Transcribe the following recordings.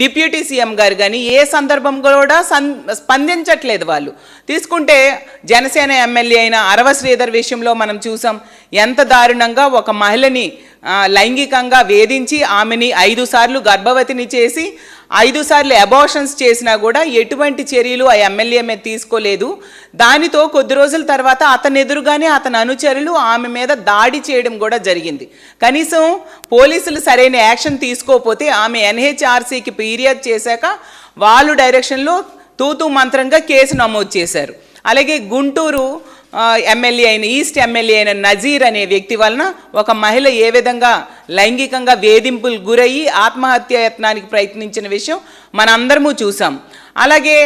Deputy CM గారు కానీ ఏ సందర్భం కూడా స్పందించట్లేదు. వాళ్ళు తీసుకుంటే జనసేన ఎమ్మెల్యే అయిన అరవ శ్రీధర్ విషయంలో మనం చూసాం ఎంత దారుణంగా ఒక మహిళని లైంగికంగా వేధించి ఆమెని 5 సార్లు గర్భవతిని చేసి 5 సార్లు అబార్షన్స్ చేసినా కూడా ఎటువంటి చర్యలు ఆ ఎమ్మెల్యే మీద తీసుకోలేదు. దానితో కొద్ది రోజుల తర్వాత అతని ఎదురుగానే అతని అనుచరులు ఆమె మీద దాడి చేయడం కూడా జరిగింది. కనీసం పోలీసులు సరైన యాక్షన్ తీసుకోకపోతే ఆమె ఎన్హెచ్ఆర్సీకి ఫిర్యాదు చేశాక వాళ్ళు డైరెక్షన్లో తూతూ మంత్రంగా కేసు నమోదు చేశారు. అలాగే గుంటూరు ఎమ్మెల్యే అయిన ఈస్ట్ ఎమ్మెల్యే అయిన నజీర్ అనే వ్యక్తి వలన ఒక మహిళ ఏ విధంగా లైంగికంగా వేధింపులు గురయ్యి ఆత్మహత్య యత్నానికి ప్రయత్నించిన విషయం మనందరము చూసాం. అలాగే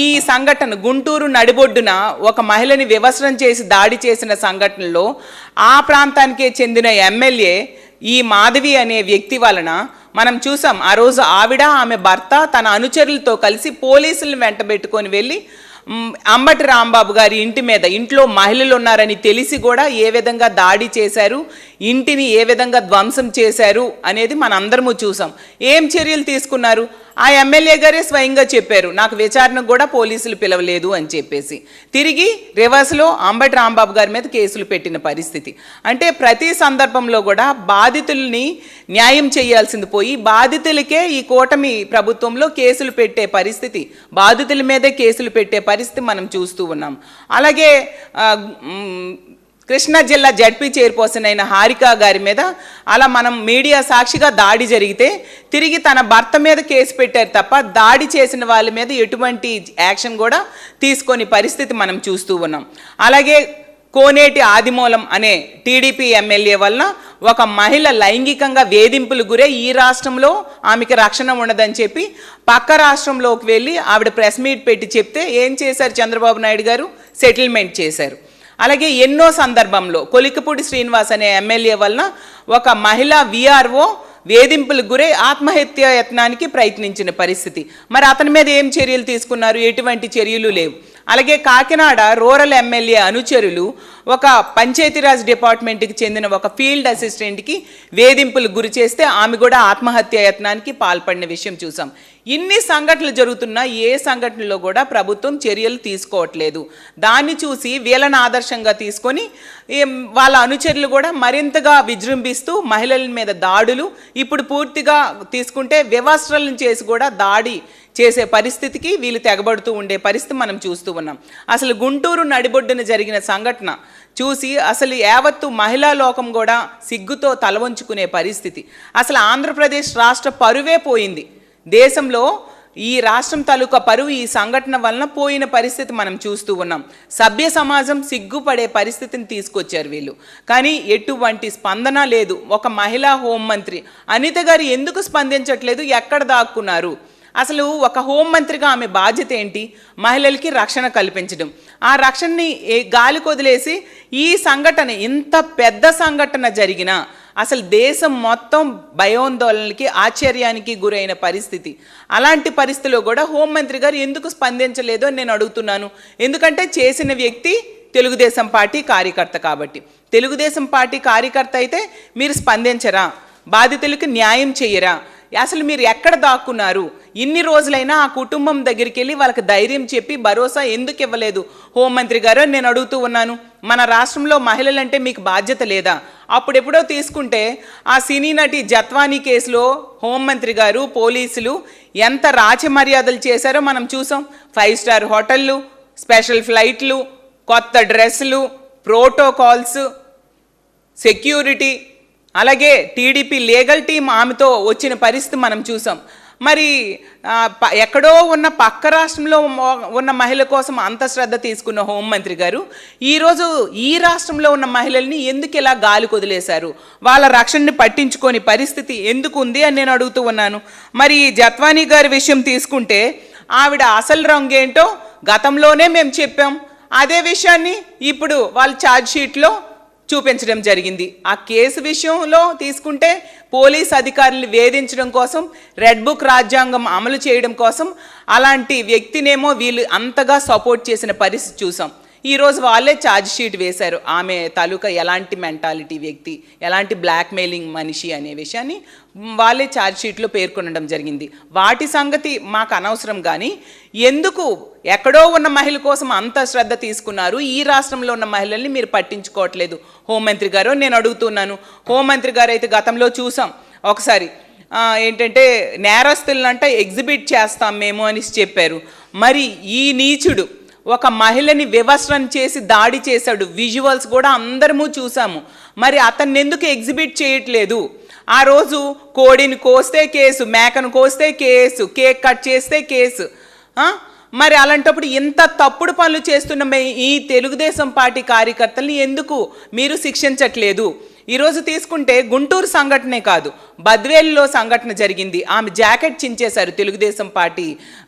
ఈ సంఘటన గుంటూరు నడిబొడ్డున ఒక మహిళని వివస్త్రం చేసి దాడి చేసిన సంఘటనలో ఆ ప్రాంతానికే చెందిన ఎమ్మెల్యే ఈ మాధవి అనే వ్యక్తి వలన మనం చూసాం. ఆ రోజు ఆవిడ ఆమె భర్త తన అనుచరులతో కలిసి పోలీసులను వెంటబెట్టుకొని వెళ్ళి అంబటి రాంబాబు గారి ఇంట్లో మహిళలు ఉన్నారని తెలిసి కూడా ఏ విధంగా దాడి చేశారు, ఇంటిని ఏ విధంగా ధ్వంసం చేశారు అనేది మనందరము చూసాం. ఏం చర్యలు తీసుకున్నారు? ఆ ఎమ్మెల్యే గారే స్వయంగా చెప్పారు, నాకు విచారణకు కూడా పోలీసులు పిలవలేదు అని చెప్పేసి. తిరిగి రివర్స్లో అంబటి రాంబాబు గారి మీద కేసులు పెట్టిన పరిస్థితి. అంటే ప్రతి సందర్భంలో కూడా బాధితుల్ని న్యాయం చేయాల్సింది పోయి బాధితులకే ఈ కూటమి ప్రభుత్వంలో కేసులు పెట్టే పరిస్థితి, బాధితుల మీదే కేసులు పెట్టే పరిస్థితి మనం చూస్తూ ఉన్నాం. అలాగే కృష్ణా జిల్లా జడ్పీ చైర్పర్సన్ అయిన హారిక గారి మీద అలా మనం మీడియా సాక్షిగా దాడి జరిగితే తిరిగి తన భర్త మీద కేసు పెట్టారు తప్ప దాడి చేసిన వాళ్ళ మీద ఎటువంటి యాక్షన్ కూడా తీసుకొని పరిస్థితి మనం చూస్తూ ఉన్నాం. అలాగే కోనేటి ఆదిమూలం అనే టీడీపీ ఎమ్మెల్యే వలన ఒక మహిళ లైంగికంగా వేధింపులు గురే ఈ రాష్ట్రంలో ఆమెకి రక్షణ ఉండదని చెప్పి పక్క రాష్ట్రంలోకి వెళ్ళి ఆవిడ ప్రెస్ మీట్ పెట్టి చెప్తే ఏం చేశారు చంద్రబాబు నాయుడు గారు? సెటిల్మెంట్ చేశారు. అలాగే ఎన్నో సందర్భంలో కొలికపూడి శ్రీనివాస్ అనే ఎమ్మెల్యే వలన ఒక మహిళా విఆర్ఓ వేధింపులకు గురై ఆత్మహత్య యత్నానికి ప్రయత్నించిన పరిస్థితి. మరి అతని మీద ఏం చర్యలు తీసుకున్నారు? ఎటువంటి చర్యలు లేవు. అలాగే కాకినాడ రూరల్ ఎమ్మెల్యే అనుచరులు ఒక పంచాయతీరాజ్ డిపార్ట్మెంట్కి చెందిన ఒక ఫీల్డ్ అసిస్టెంట్కి వేధింపులకు గురి చేస్తే ఆమె కూడా ఆత్మహత్య యత్నానికి పాల్పడిన విషయం చూసాం. ఇన్ని సంఘటనలు జరుగుతున్నా ఏ సంఘటనలో కూడా ప్రభుత్వం చర్యలు తీసుకోవట్లేదు. దాన్ని చూసి వీళ్ళని ఆదర్శంగా తీసుకొని వాళ్ళ అనుచరులు కూడా మరింతగా విజృంభిస్తూ మహిళల మీద దాడులు, ఇప్పుడు పూర్తిగా తీసుకుంటే వివస్త్రలను చేసి కూడా దాడి చేసే పరిస్థితికి వీళ్ళు తెగబడుతూ ఉండే పరిస్థితి మనం చూస్తూ ఉన్నాం. అసలు గుంటూరు నడిబొడ్డున జరిగిన సంఘటన చూసి అసలు యావత్తు మహిళా లోకం కూడా సిగ్గుతో తలవంచుకునే పరిస్థితి. అసలు ఆంధ్రప్రదేశ్ రాష్ట్ర పరువే పోయింది. దేశంలో ఈ రాష్ట్రం తాలూకా పరువు ఈ సంఘటన వలన పోయిన పరిస్థితి మనం చూస్తూ ఉన్నాం. సభ్య సమాజం సిగ్గుపడే పరిస్థితిని తీసుకొచ్చారు వీళ్ళు. కానీ ఎటువంటి స్పందన లేదు. ఒక మహిళా హోంమంత్రి అనిత గారు ఎందుకు స్పందించట్లేదు? ఎక్కడ దాక్కున్నారు? అసలు ఒక హోంమంత్రిగా ఆమె బాధ్యత ఏంటి? మహిళలకి రక్షణ కల్పించడం. ఆ రక్షణని గాలి కొదిలేసి ఈ సంఘటన, ఇంత పెద్ద సంఘటన జరిగినా అసలు దేశం మొత్తం భయోందోళనలకి ఆశ్చర్యానికి గురైన పరిస్థితి. అలాంటి పరిస్థితిలో కూడా హోంమంత్రి గారు ఎందుకు స్పందించలేదు అని నేను అడుగుతున్నాను. ఎందుకంటే చేసిన వ్యక్తి తెలుగుదేశం పార్టీ కార్యకర్త కాబట్టి. తెలుగుదేశం పార్టీ కార్యకర్త అయితే మీరు స్పందించరా? బాధితులకు న్యాయం చేయరా? అసలు మీరు ఎక్కడ దాక్కున్నారు? ఇన్ని రోజులైనా ఆ కుటుంబం దగ్గరికి వెళ్ళి వాళ్ళకి ధైర్యం చెప్పి భరోసా ఎందుకు ఇవ్వలేదు హోంమంత్రి గారు నేను అడుగుతూ ఉన్నాను. మన రాష్ట్రంలో మహిళలంటే మీకు బాధ్యత లేదా? అప్పుడెప్పుడో తీసుకుంటే ఆ సినీ నటి జత్వానీ కేసులో హోంమంత్రి గారు, పోలీసులు ఎంత రాచమర్యాదలు చేశారో మనం చూసాం. 5 స్టార్ హోటళ్ళు, స్పెషల్ ఫ్లైట్లు, కొత్త డ్రెస్సులు, ప్రోటోకాల్స్, సెక్యూరిటీ, అలాగే టీడీపీ లీగల్ టీం ఆమెతో వచ్చిన పరిస్థితి మనం చూసాం. మరి ఎక్కడో ఉన్న పక్క రాష్ట్రంలో ఉన్న మహిళల కోసం అంత శ్రద్ధ తీసుకున్న హోంమంత్రి గారు ఈరోజు ఈ రాష్ట్రంలో ఉన్న మహిళల్ని ఎందుకు ఇలా గాలి కొదిలేశారు? వాళ్ళ రక్షణని పట్టించుకొని పరిస్థితి ఎందుకు ఉంది అని నేను అడుగుతూ ఉన్నాను. మరి జత్వానీ గారి విషయం తీసుకుంటే ఆవిడ అసలు రంగేంటో గతంలోనే మేము చెప్పాం. అదే విషయాన్ని ఇప్పుడు వాళ్ళ ఛార్జ్ షీట్లో చూపించడం జరిగింది. ఆ కేసు విషయంలో తీసుకుంటే పోలీస్ అధికారులు వేధించడం కోసం, రెడ్ బుక్ రాజ్యాంగం అమలు చేయడం కోసం అలాంటి వ్యక్తినేమో వీళ్ళు అంతగా సపోర్ట్ చేసిన పరిస్థితి చూసాం. ఈరోజు వాళ్ళే ఛార్జ్ షీట్ వేశారు ఆమె తాలూకా ఎలాంటి మెంటాలిటీ వ్యక్తి, ఎలాంటి బ్లాక్మెయిలింగ్ మనిషి అనే విషయాన్ని వాళ్ళే ఛార్జ్ షీట్లో పేర్కొనడం జరిగింది. వాటి సంగతి మాకు అనవసరం, కానీ ఎందుకు ఎక్కడో ఉన్న మహిళ కోసం అంత శ్రద్ధ తీసుకున్నారు, ఈ రాష్ట్రంలో ఉన్న మహిళల్ని మీరు పట్టించుకోవట్లేదు హోంమంత్రి గారు నేను అడుగుతున్నాను. హోంమంత్రి గారు అయితే గతంలో చూసాం ఒకసారి ఏంటంటే నేరస్తులంట ఎగ్జిబిట్ చేస్తాం మేము అని చెప్పారు. మరి ఈ నీచుడు ఒక మహిళని వివస్త్రం చేసి దాడి చేశాడు, విజువల్స్ కూడా అందరము చూసాము. మరి అతన్ని ఎందుకు ఎగ్జిబిట్ చేయట్లేదు? ఆ రోజు కోడిని కోస్తే కేసు, మేకను కోస్తే కేసు, కేక్ కట్ చేస్తే కేసు. మరి అలాంటప్పుడు ఇంత తప్పుడు పనులు చేస్తున్న ఈ తెలుగుదేశం పార్టీ కార్యకర్తల్ని ఎందుకు మీరు శిక్షించట్లేదు? ఈరోజు తీసుకుంటే గుంటూరు సంఘటనే కాదు, బద్వేలులో సంఘటన జరిగింది. ఆమె జాకెట్ చించేశారు తెలుగుదేశం పార్టీ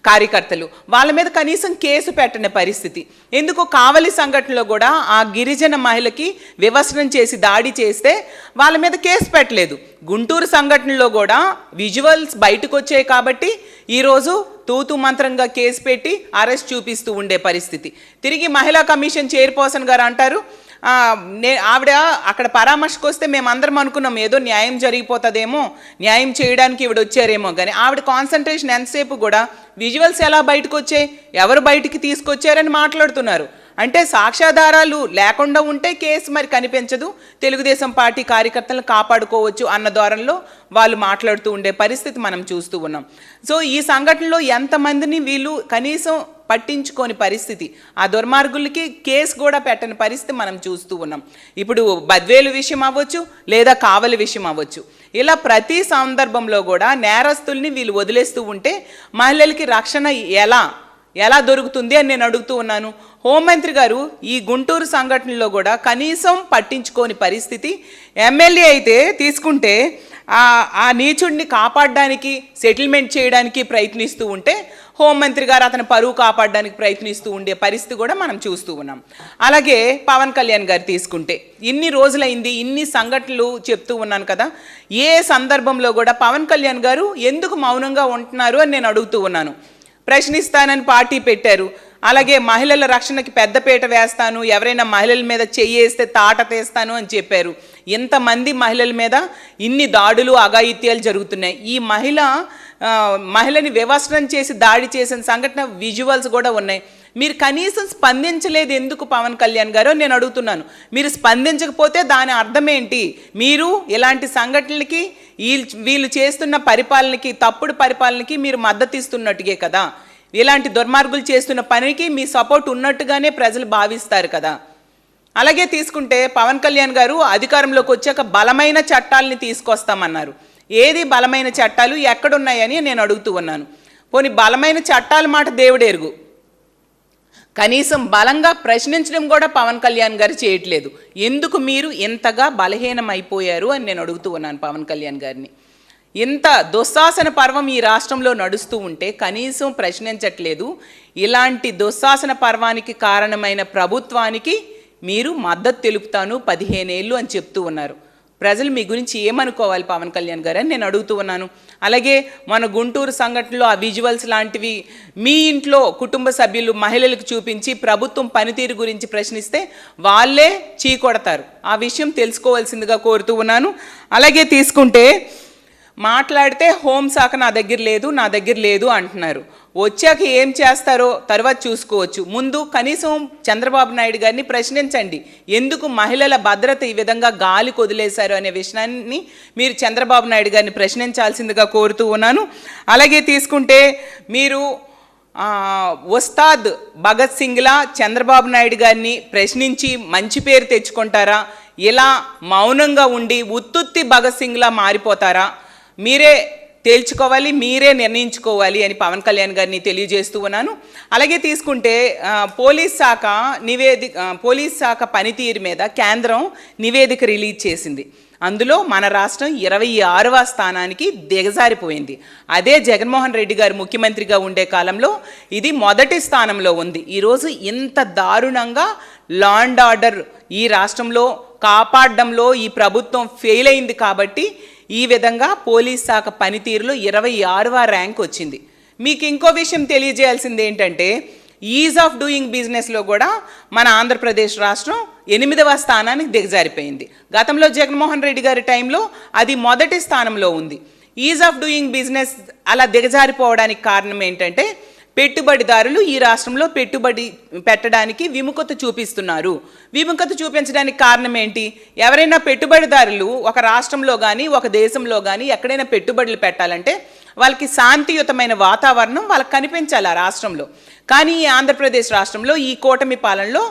కార్యకర్తలు, వాళ్ళ మీద కనీసం కేసు పెట్టని పరిస్థితి. ఎందుకు కావలి సంఘటనలో కూడా ఆ గిరిజన మహిళకి వివస్త్రం చేసి దాడి చేస్తే వాళ్ళ మీద కేసు పెట్టలేదు. గుంటూరు సంఘటనలో కూడా విజువల్స్ బయటకు వచ్చాయి కాబట్టి ఈరోజు తూతు మంత్రంగా కేసు పెట్టి అరెస్ట్ చూపిస్తూ ఉండే పరిస్థితి. తిరిగి మహిళా కమిషన్ చైర్పర్సన్ గారు అంటారు ఆవిడ అక్కడ పరామర్శకు వస్తే మేమందరం అనుకున్నాం ఏదో న్యాయం జరిగిపోతుందేమో, న్యాయం చేయడానికి ఈవిడ వచ్చారేమో, కానీ ఆవిడ కాన్సన్ట్రేషన్ ఎంతసేపు కూడా విజువల్స్ ఎలా బయటకు వచ్చాయి, ఎవరు బయటికి తీసుకొచ్చారని మాట్లాడుతున్నారు. అంటే సాక్ష్యాధారాలు లేకుండా ఉంటే కేసు మరి కనిపించదు, తెలుగుదేశం పార్టీ కార్యకర్తలను కాపాడుకోవచ్చు అన్న ధోరణిలో వాళ్ళు మాట్లాడుతూ ఉండే పరిస్థితి మనం చూస్తూ ఉన్నాం. సో ఈ సంఘటనలో ఎంతమందిని వీళ్ళు కనీసం పట్టించుకోని పరిస్థితి, ఆ దుర్మార్గులకి కేసు కూడా పెట్టని పరిస్థితి మనం చూస్తూ ఉన్నాం. ఇప్పుడు బద్వేలు విషయం అవ్వచ్చు, లేదా కావలి విషయం అవ్వచ్చు, ఇలా ప్రతి సందర్భంలో కూడా నేరస్తుల్ని వీళ్ళు వదిలేస్తూ ఉంటే మహిళలకి రక్షణ ఎలా దొరుకుతుంది అని నేను అడుగుతూ ఉన్నాను. హోంమంత్రి గారు ఈ గుంటూరు సంఘటనలో కూడా కనీసం పట్టించుకోని పరిస్థితి. ఎమ్మెల్యే అయితే తీసుకుంటే ఆ నీచుడిని కాపాడడానికి, సెటిల్మెంట్ చేయడానికి ప్రయత్నిస్తూ ఉంటే హోంమంత్రి గారు అతని పరువు కాపాడడానికి ప్రయత్నిస్తూ ఉండే పరిస్థితి కూడా మనం చూస్తూ ఉన్నాం. అలాగే పవన్ కళ్యాణ్ గారు తీసుకుంటే ఇన్ని రోజులైంది, ఇన్ని సంఘటనలు చెప్తూ ఉన్నాను కదా, ఏ సందర్భంలో కూడా పవన్ కళ్యాణ్ గారు ఎందుకు మౌనంగా ఉంటున్నారు అని నేను అడుగుతూ ఉన్నాను. ప్రశ్నిస్తానని పార్టీ పెట్టారు, అలాగే మహిళల రక్షణకి పెద్దపీట వేస్తాను, ఎవరైనా మహిళల మీద చెయ్యేస్తే తాట తీస్తాను అని చెప్పారు. ఇంతమంది మహిళల మీద ఇన్ని దాడులు అఘాయిత్యాలు జరుగుతున్నాయి. ఈ మహిళని వివస్త్రం చేసి దాడి చేసిన సంఘటన విజువల్స్ కూడా ఉన్నాయి. మీరు కనీసం స్పందించలేదు ఎందుకు పవన్ కళ్యాణ్ గారు నేను అడుగుతున్నాను. మీరు స్పందించకపోతే దాని అర్థం ఏంటి? మీరు ఇలాంటి సంఘటనలకి వీళ్ళు చేస్తున్న పరిపాలనకి, తప్పుడు పరిపాలనకి మీరు మద్దతు ఇస్తున్నట్టుగే కదా, ఇలాంటి దుర్మార్గులు చేస్తున్న పనికి మీ సపోర్ట్ ఉన్నట్టుగానే ప్రజలు భావిస్తారు కదా. అలాగే తీసుకుంటే పవన్ కళ్యాణ్ గారు అధికారంలోకి వచ్చాక బలమైన చట్టాలని తీసుకొస్తామన్నారు. ఏది బలమైన చట్టాలు ఎక్కడున్నాయని నేను అడుగుతూ ఉన్నాను. పోనీ బలమైన చట్టాల మాట దేవుడెరుగు, కనీసం బలంగా ప్రశ్నించడం కూడా పవన్ కళ్యాణ్ గారు చేయట్లేదు. ఎందుకు మీరు ఇంతగా బలహీనమైపోయారు అని నేను అడుగుతూ ఉన్నాను పవన్ కళ్యాణ్ గారిని. ఇంత దుశ్శాసన పర్వం ఈ రాష్ట్రంలో నడుస్తూ ఉంటే కనీసం ప్రశ్నించట్లేదు. ఇలాంటి దుశ్శాసన పర్వానికి కారణమైన ప్రభుత్వానికి మీరు మద్దతు తెలుపుతాను 15 ఏళ్ళు అని చెప్తూ ఉన్నారు. ప్రజలు మీ గురించి ఏమనుకోవాలి పవన్ కళ్యాణ్ గారు అని నేను అడుగుతూ ఉన్నాను. అలాగే మన గుంటూరు సంఘటనలో ఆ విజువల్స్ లాంటివి మీ ఇంట్లో కుటుంబ సభ్యులు మహిళలకు చూపించి ప్రభుత్వం పనితీరు గురించి ప్రశ్నిస్తే వాళ్ళే చీకొడతారు. ఆ విషయం తెలుసుకోవాల్సిందిగా కోరుతూ ఉన్నాను. అలాగే తీసుకుంటే మాట్లాడితే హోంశాఖ నా దగ్గర లేదు అంటున్నారు. వచ్చాక ఏం చేస్తారో తర్వాత చూసుకోవచ్చు. ముందు కనీసం చంద్రబాబు నాయుడు గారిని ప్రశ్నించండి, ఎందుకు మహిళల భద్రత ఈ విధంగా గాలి కొదిలేశారు అనే విషయాన్ని మీరు చంద్రబాబు నాయుడు గారిని ప్రశ్నించాల్సిందిగా కోరుతూ ఉన్నాను. అలాగే తీసుకుంటే మీరు ఉస్తాద్ భగత్ సింగ్లా చంద్రబాబు నాయుడు గారిని ప్రశ్నించి మంచి పేరు తెచ్చుకుంటారా, ఇలా మౌనంగా ఉండి ఉత్తుత్తి భగత్ సింగ్లా మారిపోతారా? మీరే తేల్చుకోవాలి, మీరే నిర్ణయించుకోవాలి అని పవన్ కళ్యాణ్ గారిని తెలియజేస్తూ ఉన్నాను. అలాగే తీసుకుంటే పోలీస్ శాఖ పనితీరు మీద కేంద్రం నివేదిక రిలీజ్ చేసింది. అందులో మన రాష్ట్రం 26వ స్థానానికి దిగజారిపోయింది. అదే జగన్మోహన్ రెడ్డి గారు ముఖ్యమంత్రిగా ఉండే కాలంలో ఇది మొదటి స్థానంలో ఉంది. ఈరోజు ఇంత దారుణంగా లా అండ్ ఆర్డర్ ఈ రాష్ట్రంలో కాపాడడంలో ఈ ప్రభుత్వం ఫెయిల్ అయింది కాబట్టి ఈ విధంగా పోలీస్ శాఖ పనితీరులో 26వ ర్యాంక్ వచ్చింది. మీకు ఇంకో విషయం తెలియజేయాల్సింది ఏంటంటే ఈజ్ ఆఫ్ డూయింగ్ బిజినెస్లో కూడా మన ఆంధ్రప్రదేశ్ రాష్ట్రం 8వ స్థానానికి దిగజారిపోయింది. గతంలో జగన్మోహన్ రెడ్డి గారి టైంలో అది మొదటి స్థానంలో ఉంది. ఈజ్ ఆఫ్ డూయింగ్ బిజినెస్ అలా దిగజారిపోవడానికి కారణం ఏంటంటే పెట్టుబడిదారులు ఈ రాష్ట్రంలో పెట్టుబడి పెట్టడానికి విముఖత చూపిస్తున్నారు. విముఖత చూపించడానికి కారణం ఏంటి? ఎవరైనా పెట్టుబడిదారులు ఒక రాష్ట్రంలో కానీ ఒక దేశంలో కానీ ఎక్కడైనా పెట్టుబడులు పెట్టాలంటే వాళ్ళకి శాంతియుతమైన వాతావరణం వాళ్ళకి కనిపించాలి ఆ రాష్ట్రంలో. కానీ ఈ ఆంధ్రప్రదేశ్ రాష్ట్రంలో ఈ కూటమి పాలనలో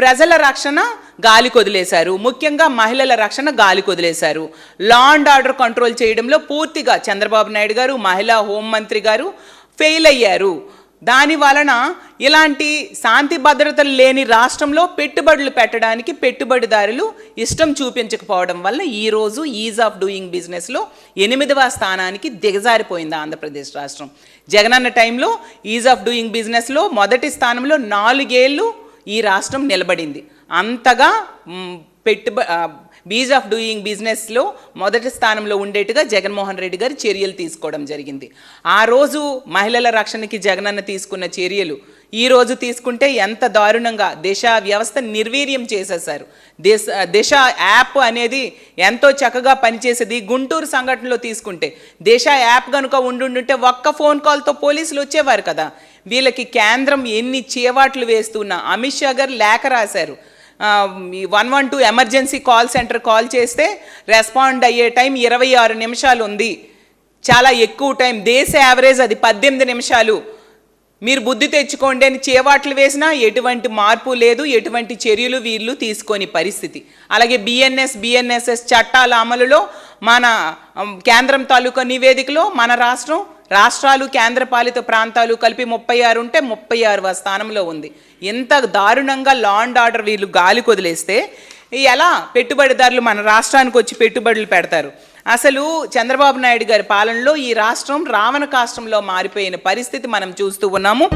ప్రజల రక్షణ గాలి కొదిలేశారు, ముఖ్యంగా మహిళల రక్షణ గాలి కొదిలేశారు. లా అండ్ ఆర్డర్ కంట్రోల్ చేయడంలో పూర్తిగా చంద్రబాబు నాయుడు గారు, మహిళా హోంమంత్రి గారు ఫెయిల్ అయ్యారు. దాని వలన ఇలాంటి శాంతి భద్రతలు లేని రాష్ట్రంలో పెట్టుబడులు పెట్టడానికి పెట్టుబడిదారులు ఇష్టం చూపించకపోవడం వల్ల ఈరోజు ఈజ్ ఆఫ్ డూయింగ్ బిజినెస్లో 8వ స్థానానికి దిగజారిపోయింది ఆంధ్రప్రదేశ్ రాష్ట్రం. జగనన్న టైంలో ఈజ్ ఆఫ్ డూయింగ్ బిజినెస్లో మొదటి స్థానంలో 4 ఏళ్ళు ఈ రాష్ట్రం నిలబడింది. అంతగా ఈజ్ ఆఫ్ డూయింగ్ బిజినెస్లో మొదటి స్థానంలో ఉండేట్టుగా జగన్మోహన్ రెడ్డి గారు చర్యలు తీసుకోవడం జరిగింది. ఆ రోజు మహిళల రక్షణకి జగనన్న తీసుకున్న చర్యలు ఈ రోజు తీసుకుంటే ఎంత దారుణంగా దిశ వ్యవస్థ నిర్వీర్యం చేసేశారు. దిశ యాప్ అనేది ఎంతో చక్కగా పనిచేసేది. గుంటూరు సంఘటనలో తీసుకుంటే దిశ యాప్ కనుక ఉండుంటే ఒక్క ఫోన్ కాల్తో పోలీసులు వచ్చేవారు కదా. వీళ్ళకి కేంద్రం ఎన్ని చేవాట్లు వేస్తున్నా అమిత్ షా గారు లేఖ రాశారు. 112 ఎమర్జెన్సీ కాల్ సెంటర్ కాల్ చేస్తే రెస్పాండ్ అయ్యే టైం 26 నిమిషాలు ఉంది, చాలా ఎక్కువ టైం. దేశ యావరేజ్ అది 18 నిమిషాలు. మీరు బుద్ధి తెచ్చుకోండి అని చేవాట్లు వేసినా ఎటువంటి మార్పు లేదు, ఎటువంటి చర్యలు వీళ్ళు తీసుకొని పరిస్థితి. అలాగే బిఎన్ఎస్ఎస్ చట్టాల అమలులో మన కేంద్రం తాలూకా నివేదికలో మన రాష్ట్రాలు కేంద్రపాలిత ప్రాంతాలు కలిపి 36 ఉంటే 36వ స్థానంలో ఉంది. ఎంత దారుణంగా లా అండ్ ఆర్డర్ వీళ్ళు గాలి కొదిలేస్తే ఎలా పెట్టుబడిదారులు మన రాష్ట్రానికి వచ్చి పెట్టుబడులు పెడతారు? అసలు చంద్రబాబు నాయుడు గారి పాలనలో ఈ రాష్ట్రం రావణ కాష్టంలో మారిపోయిన పరిస్థితి మనం చూస్తూ ఉన్నాము.